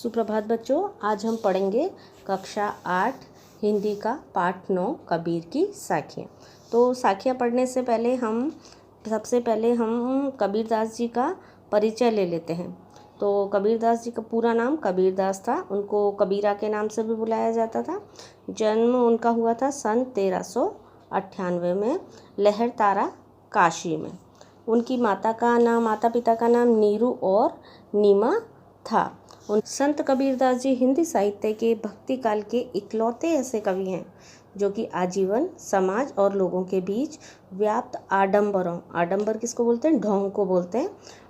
सुप्रभात बच्चों, आज हम पढ़ेंगे कक्षा 8 हिंदी का पाठ 9 कबीर की साखियाँ। तो साखियाँ पढ़ने से पहले सबसे पहले हम कबीरदास जी का परिचय ले लेते हैं। तो कबीरदास जी का पूरा नाम कबीरदास था। उनको कबीरा के नाम से भी बुलाया जाता था। जन्म उनका हुआ था सन 1398 में लहरतारा काशी में। उनकी माता पिता का नाम नीरू और नीमा था। संत कबीरदास जी हिंदी साहित्य के भक्ति काल के इकलौते ऐसे कवि हैं जो कि आजीवन समाज और लोगों के बीच व्याप्त आडंबर किसको बोलते हैं, ढोंग को बोलते हैं,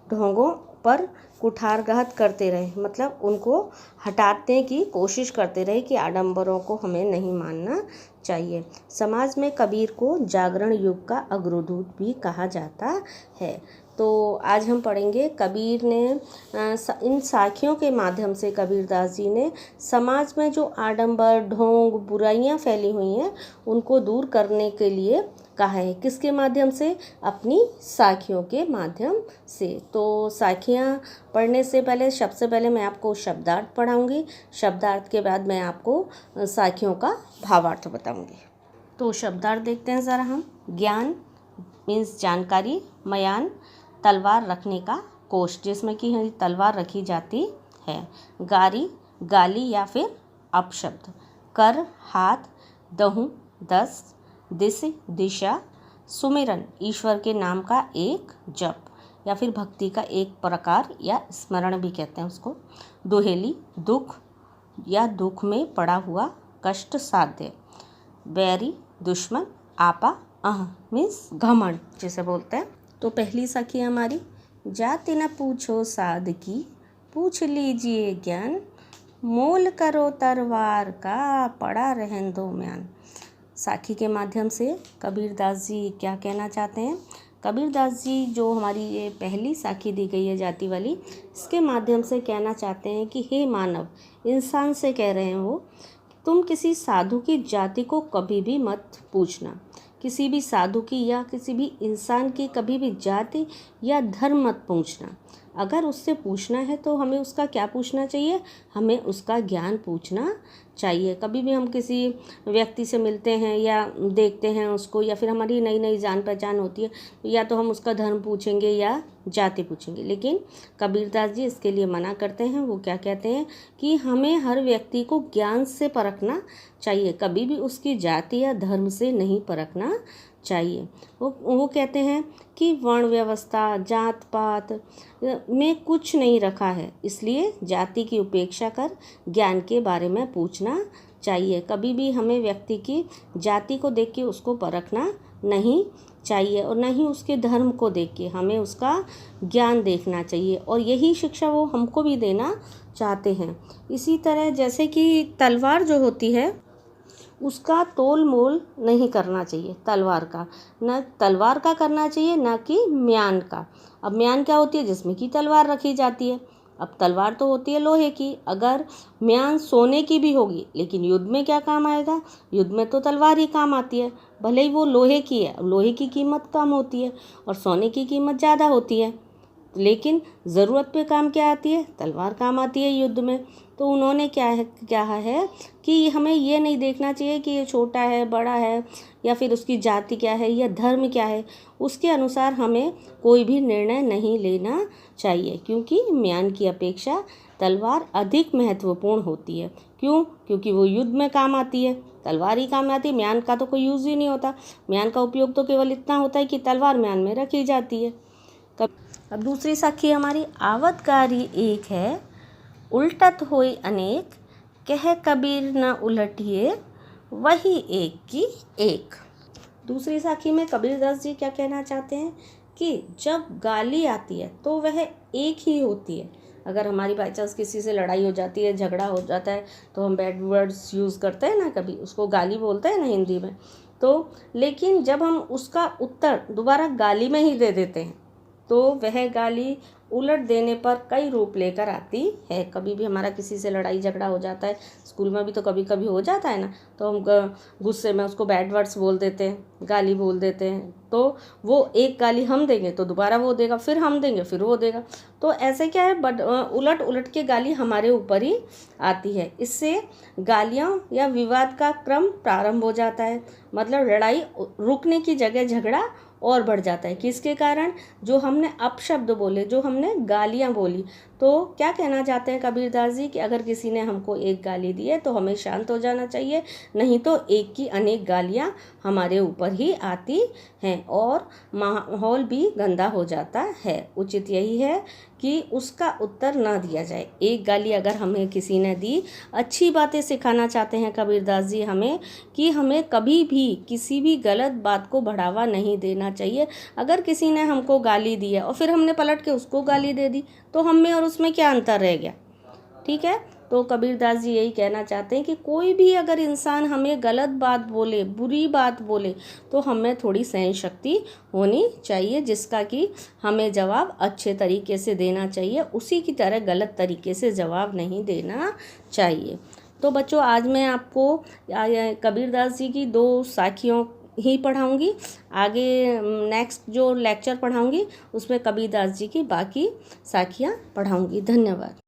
ढोंगों पर कुठारघात करते रहे, मतलब उनको हटाने की कोशिश करते रहे कि आडंबरों को हमें नहीं मानना चाहिए। समाज में कबीर को जागरण युग का अग्रदूत भी कहा जाता है। तो आज हम पढ़ेंगे कबीर ने इन साखियों के माध्यम से कबीरदास जी ने समाज में जो आडंबर ढोंग बुराइयां फैली हुई हैं उनको दूर करने के लिए कहा है। किसके माध्यम से? अपनी साखियों के माध्यम से। तो साखियां पढ़ने से पहले सबसे पहले मैं आपको शब्दार्थ पढ़ाऊंगी। शब्दार्थ के बाद मैं आपको साखियों का भावार्थ बताऊंगी। तो शब्दार्थ देखते हैं ज़रा हम। ज्ञान मीन्स जानकारी, मयान तलवार रखने का कोष जिसमें कि तलवार रखी जाती है, गाली या फिर अपशब्द, कर हाथ, दहु दस, दिशा, सुमिरन ईश्वर के नाम का एक जप या फिर भक्ति का एक प्रकार या स्मरण भी कहते हैं उसको, दुहेली दुख या दुख में पड़ा हुआ कष्ट साध्य, बैरी दुश्मन, आपा मीन्स घमंड जिसे बोलते हैं। तो पहली सखी हमारी, जाति न पूछो साध की, पूछ लीजिए ज्ञान, मोल करो तलवार का, पड़ा रहन दो म्यान। साखी के माध्यम से कबीरदास जी क्या कहना चाहते हैं? कबीरदास जी जो हमारी ये पहली साखी दी गई है जाति वाली, इसके माध्यम से कहना चाहते हैं कि हे मानव, इंसान से कह रहे हैं वो, तुम किसी साधु की जाति को कभी भी मत पूछना। किसी भी साधु की या किसी भी इंसान की कभी भी जाति या धर्म मत पूछना। अगर उससे पूछना है तो हमें उसका क्या पूछना चाहिए? हमें उसका ज्ञान पूछना चाहिए। कभी भी हम किसी व्यक्ति से मिलते हैं या देखते हैं उसको, या फिर हमारी नई नई जान पहचान होती है, या तो हम उसका धर्म पूछेंगे या जाति पूछेंगे। लेकिन कबीरदास जी इसके लिए मना करते हैं। वो क्या कहते हैं कि हमें हर व्यक्ति को ज्ञान से परखना चाहिए, कभी भी उसकी जाति या धर्म से नहीं परखना चाहिए। वो कहते हैं कि वर्ण व्यवस्था जात पात में कुछ नहीं रखा है, इसलिए जाति की उपेक्षा कर ज्ञान के बारे में पूछना चाहिए। कभी भी हमें व्यक्ति की जाति को देख के उसको परखना नहीं चाहिए और न ही उसके धर्म को देख के, हमें उसका ज्ञान देखना चाहिए। और यही शिक्षा वो हमको भी देना चाहते हैं। इसी तरह जैसे कि तलवार जो होती है उसका तोल मोल नहीं करना चाहिए, तलवार का न तलवार का करना चाहिए, ना कि म्यान का। अब म्यान क्या होती है? जिसमें कि तलवार रखी जाती है। अब तलवार तो होती है लोहे की, अगर म्यान सोने की भी होगी, लेकिन युद्ध में क्या काम आएगा? युद्ध में तो तलवार ही काम आती है, भले ही वो लोहे की है। लोहे की कीमत कम होती है और सोने की कीमत ज़्यादा होती है, लेकिन ज़रूरत पे काम क्या आती है? तलवार काम आती है युद्ध में। तो उन्होंने क्या है कि हमें ये नहीं देखना चाहिए कि ये छोटा है बड़ा है या फिर उसकी जाति क्या है या धर्म क्या है, उसके अनुसार हमें कोई भी निर्णय नहीं लेना चाहिए, क्योंकि म्यान की अपेक्षा तलवार अधिक महत्वपूर्ण होती है। क्यों? क्योंकि वो युद्ध में काम आती है, तलवार ही काम आती है। म्यान का तो कोई यूज़ ही नहीं होता। म्यान का उपयोग तो केवल इतना होता है कि तलवार म्यान में रखी जाती है। अब दूसरी साखी हमारी, आवतकारी एक है, उल्टत होई अनेक, कह कबीर न उलटिए, वही एक की एक। दूसरी साखी में कबीरदास जी क्या कहना चाहते हैं कि जब गाली आती है तो वह एक ही होती है। अगर हमारी बाई चांस किसी से लड़ाई हो जाती है, झगड़ा हो जाता है, तो हम बैड वर्ड्स यूज़ करते हैं ना, कभी उसको गाली बोलते हैं ना हिंदी में। तो लेकिन जब हम उसका उत्तर दोबारा गाली में ही दे देते हैं तो वह गाली उलट देने पर कई रूप लेकर आती है। कभी भी हमारा किसी से लड़ाई झगड़ा हो जाता है, स्कूल में भी तो कभी कभी हो जाता है ना, तो हम गुस्से में उसको बैड वर्ड्स बोल देते हैं, गाली बोल देते हैं, तो वो एक गाली हम देंगे तो दोबारा वो देगा, फिर हम देंगे फिर वो देगा, तो ऐसे क्या है बट उलट उलट के गाली हमारे ऊपर ही आती है। इससे गालियाँ या विवाद का क्रम प्रारंभ हो जाता है, मतलब लड़ाई रुकने की जगह झगड़ा और बढ़ जाता है। किसके कारण? जो हमने अपशब्द बोले, जो हमने गालियाँ बोली। तो क्या कहना चाहते हैं कबीरदास जी कि अगर किसी ने हमको एक गाली दी है तो हमें शांत हो जाना चाहिए, नहीं तो एक की अनेक गालियाँ हमारे ऊपर ही आती हैं और माहौल भी गंदा हो जाता है। उचित यही है कि उसका उत्तर ना दिया जाए। एक गाली अगर हमें किसी ने दी, अच्छी बातें सिखाना चाहते हैं कबीरदास जी हमें कि हमें कभी भी किसी भी गलत बात को बढ़ावा नहीं देना चाहिए। अगर किसी ने हमको गाली दी है और फिर हमने पलट के उसको गाली दे दी तो हम में और उसमें क्या अंतर रह गया? ठीक है, तो कबीरदास जी यही कहना चाहते हैं कि कोई भी अगर इंसान हमें गलत बात बोले, बुरी बात बोले, तो हमें थोड़ी सहन शक्ति होनी चाहिए, जिसका कि हमें जवाब अच्छे तरीके से देना चाहिए, उसी की तरह गलत तरीके से जवाब नहीं देना चाहिए। तो बच्चों, आज मैं आपको कबीरदास जी की 2 साखियों ही पढ़ाऊंगी। आगे नेक्स्ट जो लेक्चर पढ़ाऊंगी उसमें कबीरदास जी की बाकी साखियाँ पढ़ाऊंगी। धन्यवाद।